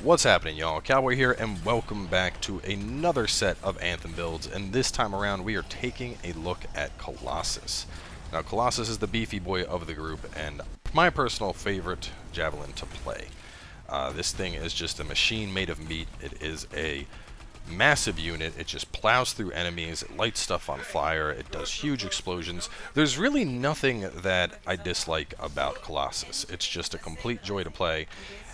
What's happening, y'all? Cowboy here, and welcome back to another set of Anthem builds, and this time around we are taking a look at Colossus. Now, Colossus is the beefy boy of the group, and my personal favorite Javelin to play. This thing is just a machine made of meat. It is a massive unit. It just plows through enemies, it lights stuff on fire, it does huge explosions. There's really nothing that I dislike about Colossus. It's just a complete joy to play.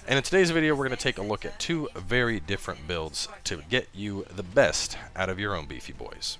And in today's video, we're going to take a look at two very different builds to get you the best out of your own beefy boys.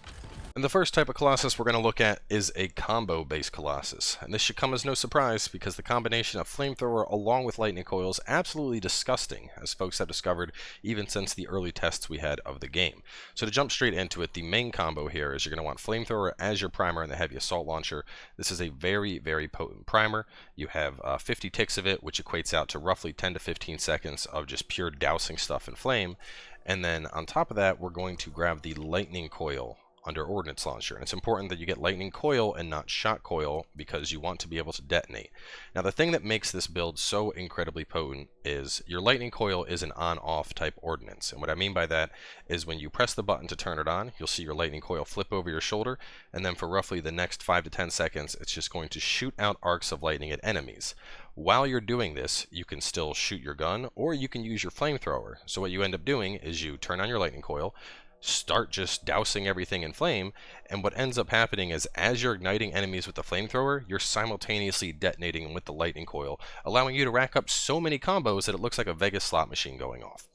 And the first type of Colossus we're going to look at is a combo-based Colossus. And this should come as no surprise because the combination of flamethrower along with lightning coil is absolutely disgusting, as folks have discovered even since the early tests we had of the game. So to jump straight into it, the main combo here is you're going to want flamethrower as your primer and the heavy assault launcher. This is a very, very potent primer. You have 50 ticks of it, which equates out to roughly 10 to 15 seconds of just pure dousing stuff in flame. And then on top of that, we're going to grab the lightning coil under ordnance launcher, and it's important that you get lightning coil and not shot coil because you want to be able to detonate. Now, the thing that makes this build so incredibly potent is your lightning coil is an on-off type ordnance, and what I mean by that is when you press the button to turn it on, you'll see your lightning coil flip over your shoulder, and then for roughly the next 5 to 10 seconds it's just going to shoot out arcs of lightning at enemies. While you're doing this, you can still shoot your gun or you can use your flamethrower. So what you end up doing is you turn on your lightning coil, start just dousing everything in flame, and what ends up happening is as you're igniting enemies with the flamethrower, you're simultaneously detonating with the lightning coil, allowing you to rack up so many combos that it looks like a Vegas slot machine going off.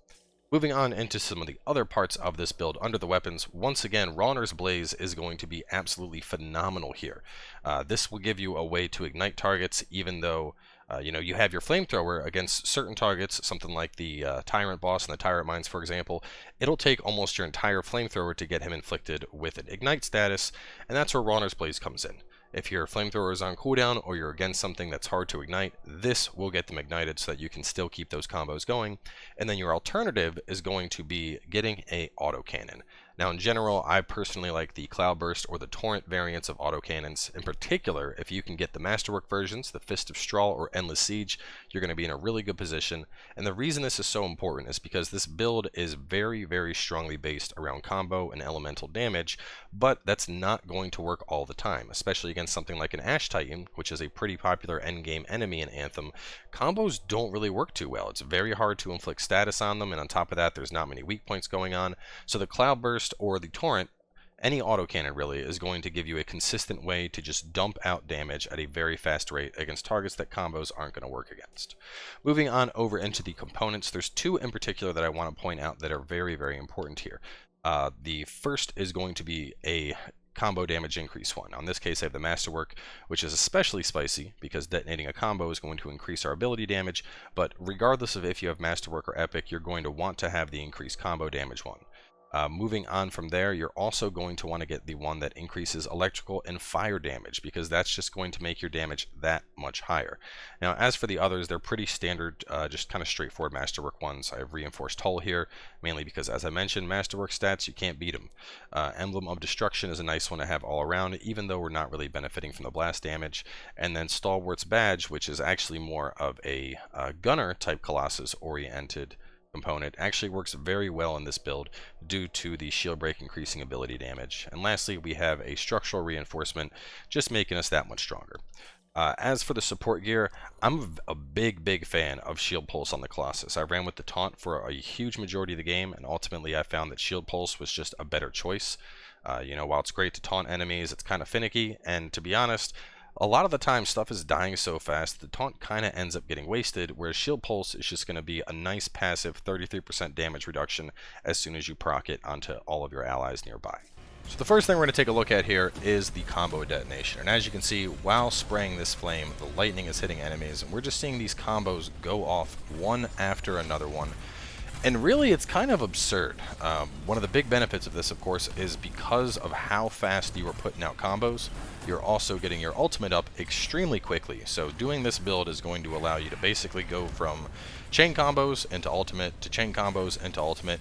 Moving on into some of the other parts of this build under the weapons, once again, Runner's Blaze is going to be absolutely phenomenal here. This will give you a way to ignite targets even though you have your flamethrower against certain targets, something like the Tyrant boss and the Tyrant mines, for example. It'll take almost your entire flamethrower to get him inflicted with an ignite status, and that's where Runner's Blaze comes in. If your flamethrower is on cooldown or you're against something that's hard to ignite, this will get them ignited so that you can still keep those combos going. And then your alternative is going to be getting a autocannon. Now, in general, I personally like the Cloudburst or the Torrent variants of autocannons. In particular, if you can get the Masterwork versions, the Fist of Straw or Endless Siege, you're going to be in a really good position. And the reason this is so important is because this build is very, very strongly based around combo and elemental damage, but that's not going to work all the time, especially against something like an Ash Titan, which is a pretty popular endgame enemy in Anthem. Combos don't really work too well. It's very hard to inflict status on them, and on top of that, there's not many weak points going on. So the Cloudburst or the Torrent, any autocannon really, is going to give you a consistent way to just dump out damage at a very fast rate against targets that combos aren't going to work against. Moving on over into the components, there's two in particular that I want to point out that are very, very important here. The first is going to be a combo damage increase one. Now, in this case, I have the Masterwork, which is especially spicy because detonating a combo is going to increase our ability damage, but regardless of if you have Masterwork or Epic, you're going to want to have the increased combo damage one. Moving on from there, you're also going to want to get the one that increases electrical and fire damage because that's just going to make your damage that much higher. Now, as for the others, they're pretty standard, just kind of straightforward Masterwork ones. I have Reinforced Hull here, mainly because, as I mentioned, Masterwork stats, you can't beat them. Emblem of Destruction is a nice one to have all around, even though we're not really benefiting from the blast damage. And then Stalwart's Badge, which is actually more of a gunner type Colossus oriented component, actually works very well in this build due to the shield break increasing ability damage. And lastly, we have a structural reinforcement, just making us that much stronger. As for the support gear, I'm a big fan of Shield Pulse on the Colossus. I ran with the Taunt for a huge majority of the game, and ultimately I found that Shield Pulse was just a better choice. While it's great to taunt enemies, it's kind of finicky, and to be honest, a lot of the time stuff is dying so fast the taunt kind of ends up getting wasted, whereas Shield Pulse is just going to be a nice passive 33% damage reduction as soon as you proc it onto all of your allies nearby. So the first thing we're going to take a look at here is the combo detonation, and as you can see, while spraying this flame, the lightning is hitting enemies, and we're just seeing these combos go off one after another one. And really, it's kind of absurd. One of the big benefits of this, of course, is because of how fast you are putting out combos, you're also getting your ultimate up extremely quickly. So doing this build is going to allow you to basically go from chain combos into ultimate to chain combos into ultimate.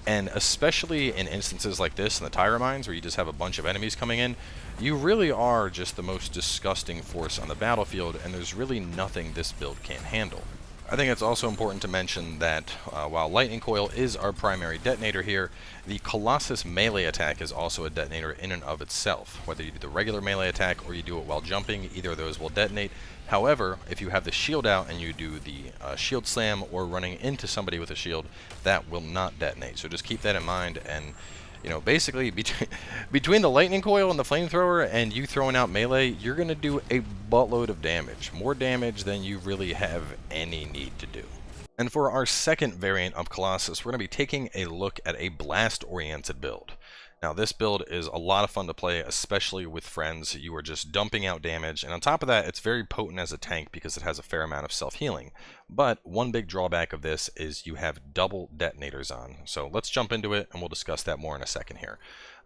And especially in instances like this in the Tyrant mines, where you just have a bunch of enemies coming in, you really are just the most disgusting force on the battlefield, and there's really nothing this build can't handle. I think it's also important to mention that while Lightning Coil is our primary detonator here, the Colossus melee attack is also a detonator in and of itself. Whether you do the regular melee attack or you do it while jumping, either of those will detonate. However, if you have the shield out and you do the shield slam or running into somebody with a shield, that will not detonate. So just keep that in mind. And you know, basically, between the lightning coil and the flamethrower and you throwing out melee, you're going to do a buttload of damage. More damage than you really have any need to do. And for our second variant of Colossus, we're going to be taking a look at a blast-oriented build. Now, this build is a lot of fun to play, especially with friends. You are just dumping out damage, and on top of that, it's very potent as a tank because it has a fair amount of self-healing. But one big drawback of this is you have double detonators on. So let's jump into it, and we'll discuss that more in a second here.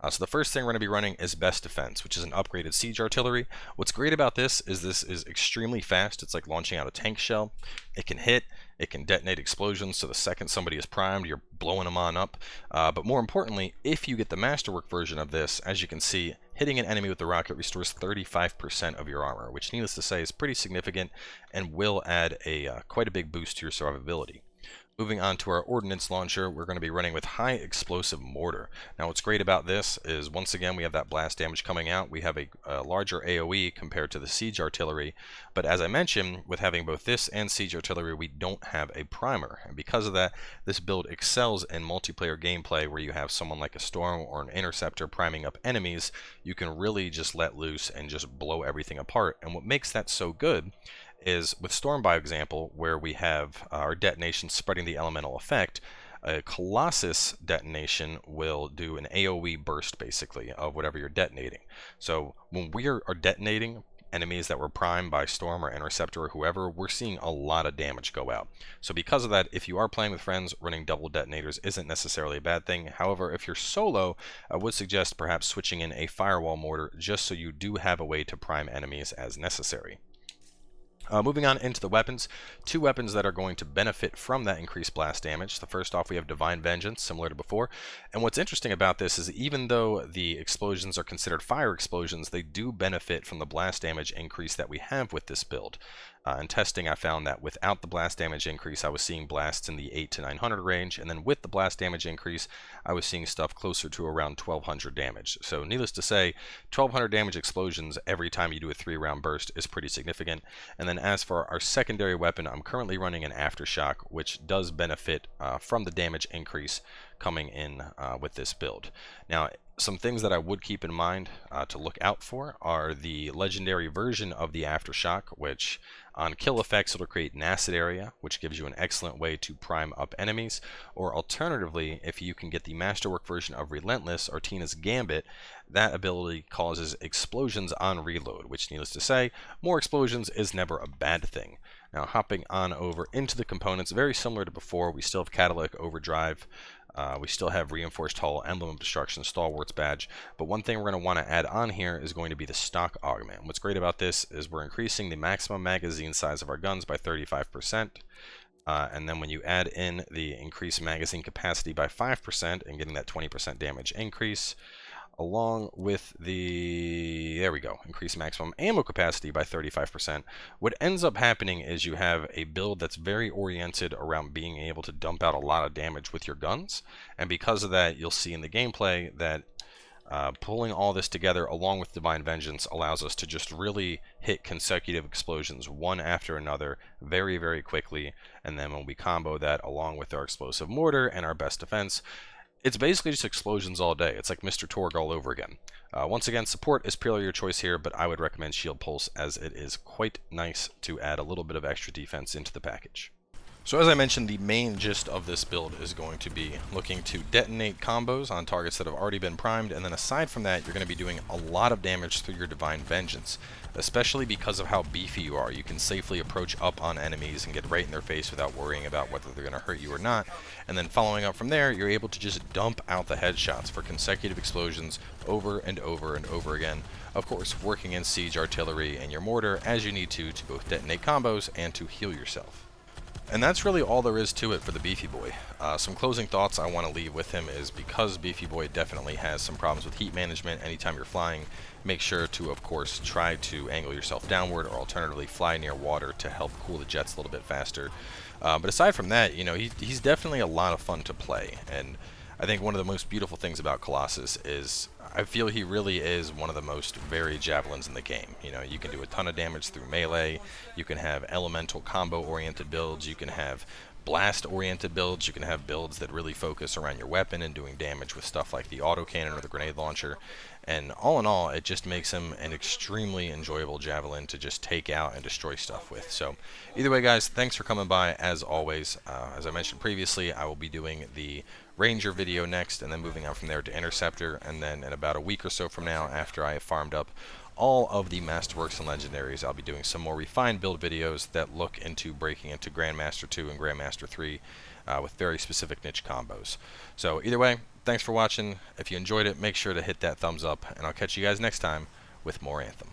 So the first thing we're going to be running is Best Defense, which is an upgraded siege artillery. What's great about this is extremely fast. It's like launching out a tank shell. It can hit, it can detonate explosions, so the second somebody is primed, you're blowing them on up. But more importantly, if you get the Masterwork version of this, as you can see, hitting an enemy with the rocket restores 35% of your armor, which needless to say is pretty significant and will add quite a big boost to your survivability. Moving on to our ordnance launcher, we're going to be running with high explosive mortar. Now what's great about this is once again we have that blast damage coming out. We have a larger AoE compared to the siege artillery, but as I mentioned, with having both this and siege artillery, we don't have a primer, and because of that, this build excels in multiplayer gameplay where you have someone like a storm or an interceptor priming up enemies. You can really just let loose and just blow everything apart, and what makes that so good is with Storm by example, where we have our detonation spreading the elemental effect, a Colossus detonation will do an AoE burst basically of whatever you're detonating. So when we are detonating enemies that were primed by Storm or Interceptor or whoever, we're seeing a lot of damage go out. So because of that, if you are playing with friends, running double detonators isn't necessarily a bad thing. However, if you're solo, I would suggest perhaps switching in a firewall mortar just so you do have a way to prime enemies as necessary. Moving on into the weapons, two weapons that are going to benefit from that increased blast damage. The first off, we have Divine Vengeance, similar to before. And what's interesting about this is even though the explosions are considered fire explosions, they do benefit from the blast damage increase that we have with this build. In testing, I found that without the blast damage increase, I was seeing blasts in the 800 to 900 range, and then with the blast damage increase, I was seeing stuff closer to around 1200 damage. So needless to say, 1200 damage explosions every time you do a 3-round burst is pretty significant. And then as for our secondary weapon, I'm currently running an Aftershock, which does benefit from the damage increase coming in with this build. Now, some things that I would keep in mind to look out for are the legendary version of the Aftershock, which on kill effects it'll create an acid area, which gives you an excellent way to prime up enemies. Or alternatively, if you can get the Masterwork version of Relentless or Tina's Gambit, that ability causes explosions on reload, which needless to say, more explosions is never a bad thing. Now hopping on over into the components, very similar to before, we still have Catalytic Overdrive. We still have Reinforced Hull, Emblem of Destruction, Stalwart's Badge, but one thing we're going to want to add on here is going to be the Stock Augment. What's great about this is we're increasing the maximum magazine size of our guns by 35%, and then when you add in the increased magazine capacity by 5% and getting that 20% damage increase, along with the, there we go, increased maximum ammo capacity by 35%. What ends up happening is you have a build that's very oriented around being able to dump out a lot of damage with your guns, and because of that, you'll see in the gameplay that pulling all this together along with Divine Vengeance allows us to just really hit consecutive explosions one after another very, very quickly, and then when we combo that along with our explosive mortar and our best defense, it's basically just explosions all day. It's like Mr. Torg all over again. Once again, support is purely your choice here, but I would recommend Shield Pulse as it is quite nice to add a little bit of extra defense into the package. So as I mentioned, the main gist of this build is going to be looking to detonate combos on targets that have already been primed, and then aside from that, you're going to be doing a lot of damage through your Divine Vengeance. Especially because of how beefy you are, you can safely approach up on enemies and get right in their face without worrying about whether they're going to hurt you or not. And then following up from there, you're able to just dump out the headshots for consecutive explosions over and over and over again. Of course, working in siege artillery and your mortar as you need to both detonate combos and to heal yourself. And that's really all there is to it for the Beefy Boy. Some closing thoughts I want to leave with him is because Beefy Boy definitely has some problems with heat management anytime you're flying, make sure to, of course, try to angle yourself downward or alternatively fly near water to help cool the jets a little bit faster. But aside from that, you know, he's definitely a lot of fun to play, and I think one of the most beautiful things about Colossus is I feel he really is one of the most varied javelins in the game. You know, you can do a ton of damage through melee, you can have elemental combo-oriented builds, you can have blast-oriented builds, you can have builds that really focus around your weapon and doing damage with stuff like the autocannon or the grenade launcher. And all in all, it just makes him an extremely enjoyable javelin to just take out and destroy stuff with. So either way, guys, thanks for coming by as always. As I mentioned previously, I will be doing the Ranger video next, and then moving on from there to Interceptor, and then in about a week or so from now, after I have farmed up all of the Masterworks and Legendaries, I'll be doing some more refined build videos that look into breaking into Grandmaster 2 and Grandmaster 3 with very specific niche combos. So either way, thanks for watching. If you enjoyed it, make sure to hit that thumbs up, and I'll catch you guys next time with more Anthem.